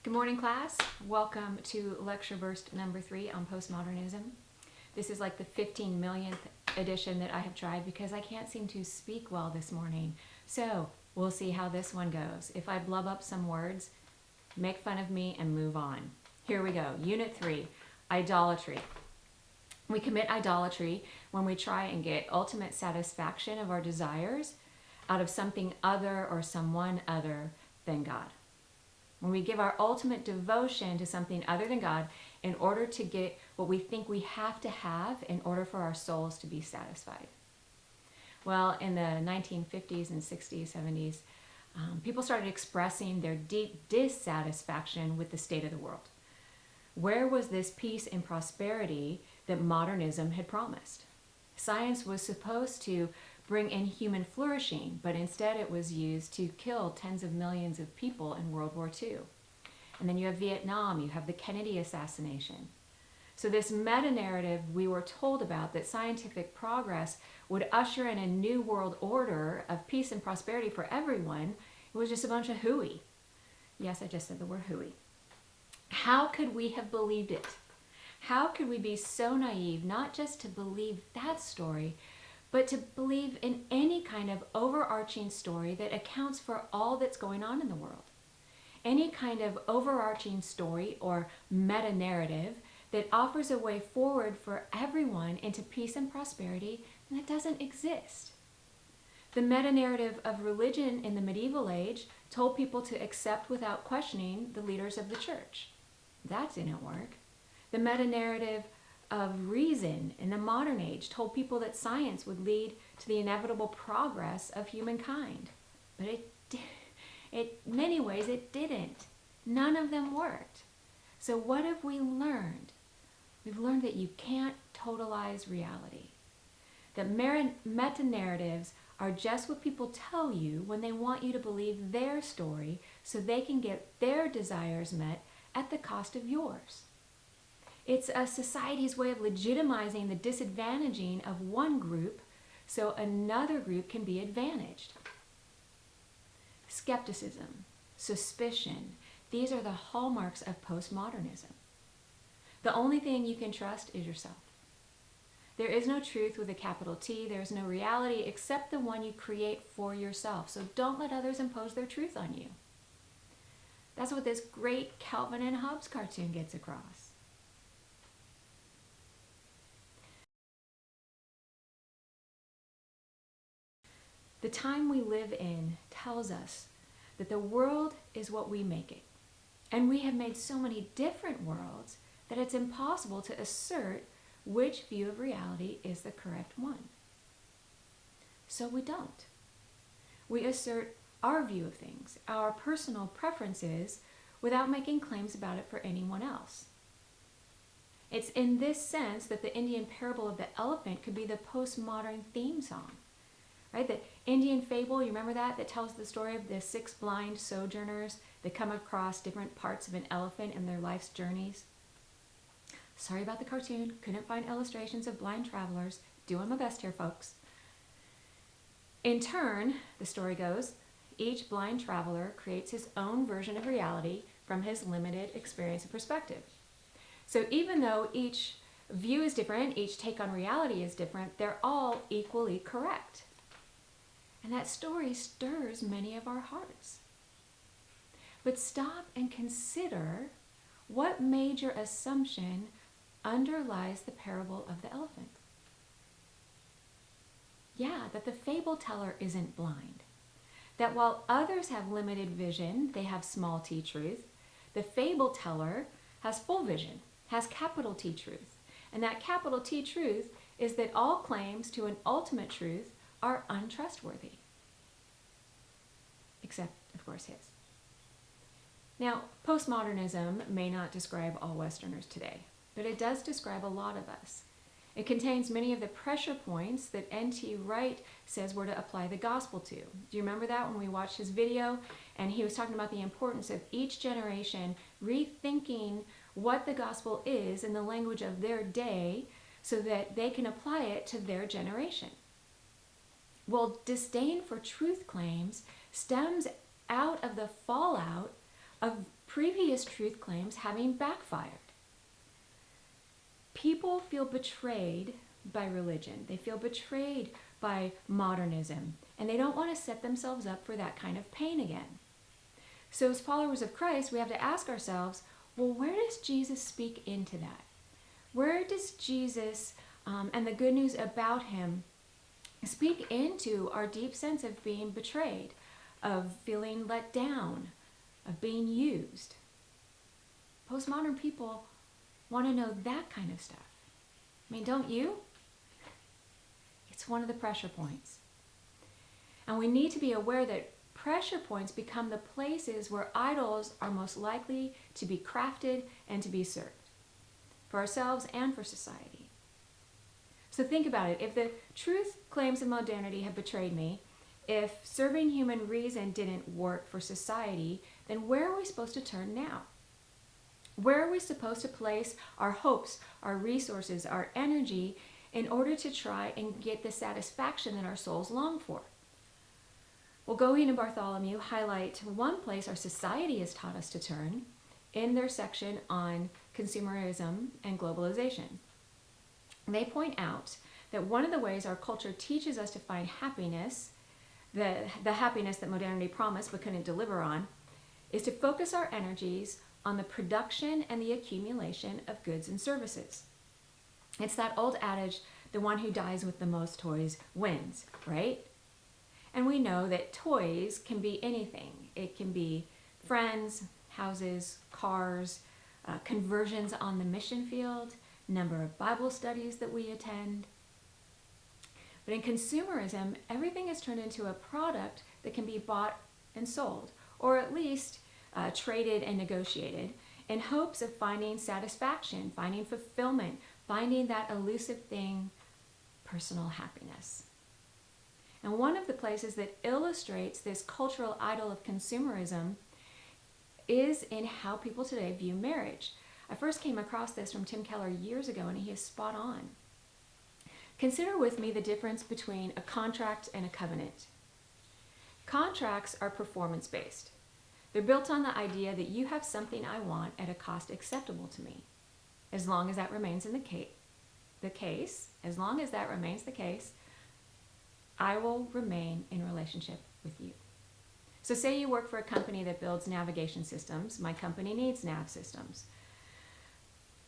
Good morning, class. Welcome to lecture burst number 3 on postmodernism. This is like the 15 millionth edition that I have tried because I can't seem to speak well this morning. So we'll see how this one goes. If I blub up some words, make fun of me and move on. Here we go. Unit 3, idolatry. We commit idolatry when we try and get ultimate satisfaction of our desires out of something other or someone other than God. When we give our ultimate devotion to something other than God in order to get what we think we have to have in order for our souls to be satisfied. Well, in the 1950s and 60s, 70s, people started expressing their deep dissatisfaction with the state of the world. Where was this peace and prosperity that modernism had promised? Science was supposed to bring in human flourishing, but instead it was used to kill tens of millions of people in World War II. And then you have Vietnam, you have the Kennedy assassination. So this meta-narrative we were told about, that scientific progress would usher in a new world order of peace and prosperity for everyone, it was just a bunch of hooey. Yes, I just said the word hooey. How could we have believed it? How could we be so naive not just to believe that story, but to believe in any kind of overarching story that accounts for all that's going on in the world? Any kind of overarching story or meta-narrative that offers a way forward for everyone into peace and prosperity, that doesn't exist. The meta-narrative of religion in the medieval age told people to accept without questioning the leaders of the church. That didn't work. The meta-narrative of reason in the modern age told people that science would lead to the inevitable progress of humankind. But in many ways it didn't. None of them worked. So what have we learned? We've learned that you can't totalize reality. That meta-narratives are just what people tell you when they want you to believe their story so they can get their desires met at the cost of yours. It's a society's way of legitimizing the disadvantaging of one group so another group can be advantaged. Skepticism, suspicion, these are the hallmarks of postmodernism. The only thing you can trust is yourself. There is no truth with a capital T. There is no reality except the one you create for yourself. So don't let others impose their truth on you. That's what this great Calvin and Hobbes cartoon gets across. The time we live in tells us that the world is what we make it. And we have made so many different worlds that it's impossible to assert which view of reality is the correct one. So we don't. We assert our view of things, our personal preferences, without making claims about it for anyone else. It's in this sense that the Indian parable of the elephant could be the postmodern theme song. Right? The Indian fable, you remember that tells the story of the 6 blind sojourners that come across different parts of an elephant in their life's journeys. Sorry about the cartoon, couldn't find illustrations of blind travelers. Doing my best here, folks. In turn, the story goes, each blind traveler creates his own version of reality from his limited experience and perspective. So even though each view is different, each take on reality is different, they're all equally correct. And that story stirs many of our hearts. But stop and consider what major assumption underlies the parable of the elephant. Yeah, that the fable teller isn't blind. That while others have limited vision, they have small t truth, the fable teller has full vision, has capital T truth. And that capital T truth is that all claims to an ultimate truth are untrustworthy. Except, of course, his. Now, postmodernism may not describe all Westerners today, but it does describe a lot of us. It contains many of the pressure points that N.T. Wright says we're to apply the gospel to. Do you remember that when we watched his video? And he was talking about the importance of each generation rethinking what the gospel is in the language of their day so that they can apply it to their generation. Well, disdain for truth claims stems out of the fallout of previous truth claims having backfired. People feel betrayed by religion. They feel betrayed by modernism, and they don't want to set themselves up for that kind of pain again. So as followers of Christ, we have to ask ourselves, well, where does Jesus speak into that? Where does Jesus and the good news about him speak into our deep sense of being betrayed, of feeling let down, of being used? Postmodern people want to know that kind of stuff. I mean, don't you? It's one of the pressure points. And we need to be aware that pressure points become the places where idols are most likely to be crafted and to be served, for ourselves and for society. So think about it. If the truth claims of modernity have betrayed me, if serving human reason didn't work for society, then where are we supposed to turn now? Where are we supposed to place our hopes, our resources, our energy in order to try and get the satisfaction that our souls long for? Well, Goeen and Bartholomew highlight one place our society has taught us to turn in their section on consumerism and globalization. They point out that one of the ways our culture teaches us to find happiness, the happiness that modernity promised but couldn't deliver on, is to focus our energies on the production and the accumulation of goods and services. It's that old adage, the one who dies with the most toys wins, right? And we know that toys can be anything. It can be friends, houses, cars, conversions on the mission field, number of Bible studies that we attend. But in consumerism, everything is turned into a product that can be bought and sold, or at least traded and negotiated, in hopes of finding satisfaction, finding fulfillment, finding that elusive thing, personal happiness. And one of the places that illustrates this cultural idol of consumerism is in how people today view marriage. I first came across this from Tim Keller years ago, and he is spot on. Consider with me the difference between a contract and a covenant. Contracts are performance-based. They're built on the idea that you have something I want at a cost acceptable to me. As long as that remains the case, as long as that remains the case, I will remain in relationship with you. So say you work for a company that builds navigation systems. My company needs nav systems.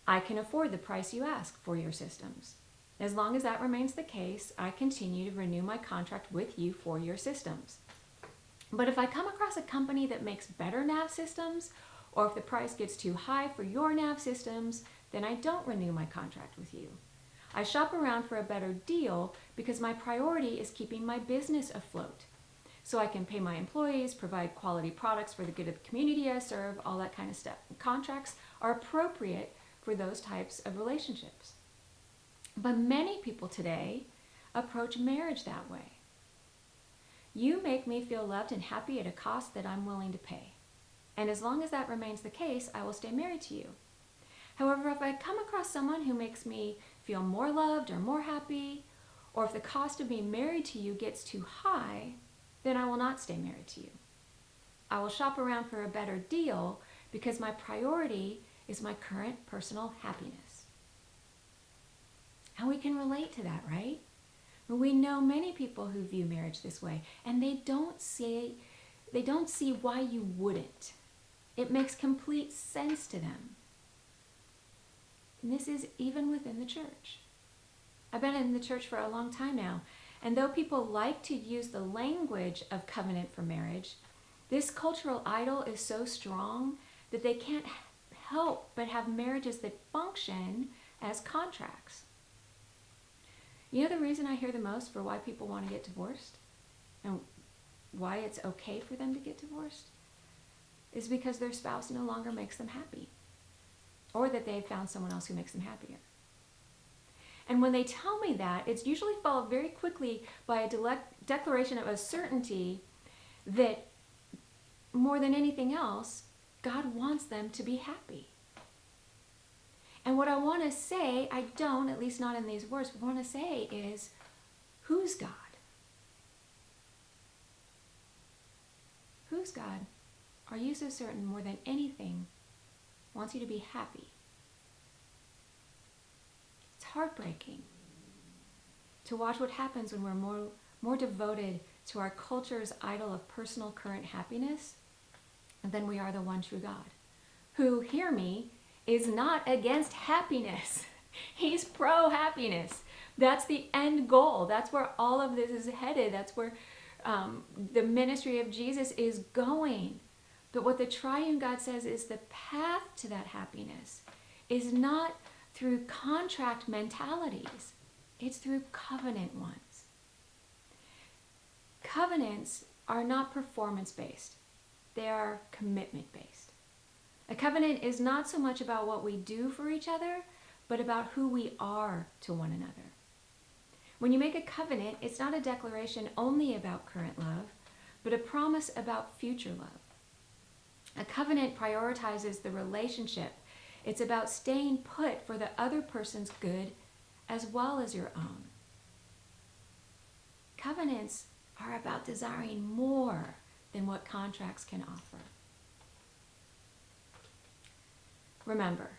I can afford the price you ask for your systems. As long as that remains the case, I continue to renew my contract with you for your systems. But if I come across a company that makes better nav systems, or if the price gets too high for your nav systems, then I don't renew my contract with you. I shop around for a better deal because my priority is keeping my business afloat. So I can pay my employees, provide quality products for the good of the community I serve, all that kind of stuff. Contracts are appropriate for those types of relationships. But many people today approach marriage that way. You make me feel loved and happy at a cost that I'm willing to pay. And as long as that remains the case, I will stay married to you. However, if I come across someone who makes me feel more loved or more happy, or if the cost of being married to you gets too high, then I will not stay married to you. I will shop around for a better deal because my priority is my current personal happiness. And we can relate to that, right? We know many people who view marriage this way, and they don't see why you wouldn't. It makes complete sense to them. And this is even within the church. I've been in the church for a long time now, and though people like to use the language of covenant for marriage, this cultural idol is so strong that they can't help but have marriages that function as contracts. You know the reason I hear the most for why people want to get divorced and why it's okay for them to get divorced is because their spouse no longer makes them happy, or that they've found someone else who makes them happier. And when they tell me that, it's usually followed very quickly by a declaration of a certainty that more than anything else, God wants them to be happy. And what I want to say, I don't, at least not in these words, what I want to say is, who's God? Who's God? are you so certain more than anything wants you to be happy? It's heartbreaking to watch what happens when we're more devoted to our culture's idol of personal current happiness than we are the one true God, who, hear me, is not against happiness. He's pro-happiness. That's the end goal. That's where all of this is headed. That's where the ministry of Jesus is going. But what the triune God says is the path to that happiness is not through contract mentalities. It's through covenant ones. Covenants are not performance-based. They are commitment-based. A covenant is not so much about what we do for each other, but about who we are to one another. When you make a covenant, it's not a declaration only about current love, but a promise about future love. A covenant prioritizes the relationship. It's about staying put for the other person's good as well as your own. Covenants are about desiring more than what contracts can offer. Remember,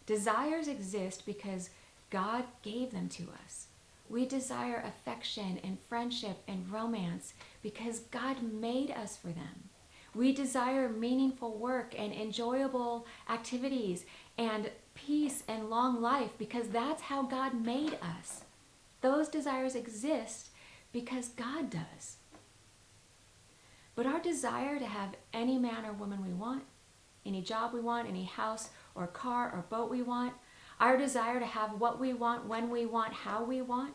desires exist because God gave them to us. We desire affection and friendship and romance because God made us for them. We desire meaningful work and enjoyable activities and peace and long life because that's how God made us. Those desires exist because God does. But our desire to have any man or woman we want, any job we want, any house or car or boat we want, our desire to have what we want, when we want, how we want,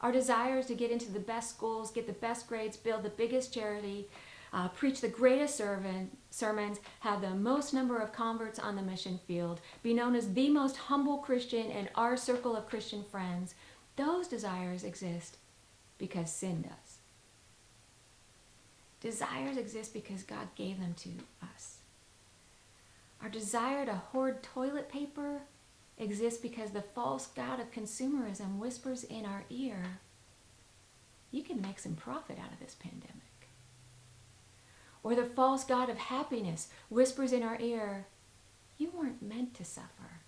our desires to get into the best schools, get the best grades, build the biggest charity, preach the greatest sermons, have the most number of converts on the mission field, be known as the most humble Christian in our circle of Christian friends, those desires exist because sin does. Desires exist because God gave them to us. Our desire to hoard toilet paper exists because the false god of consumerism whispers in our ear, you can make some profit out of this pandemic. Or the false god of happiness whispers in our ear, you weren't meant to suffer.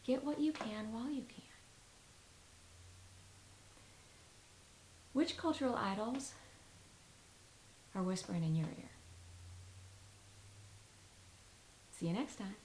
Get what you can while you can. Which cultural idols are whispering in your ear? See you next time.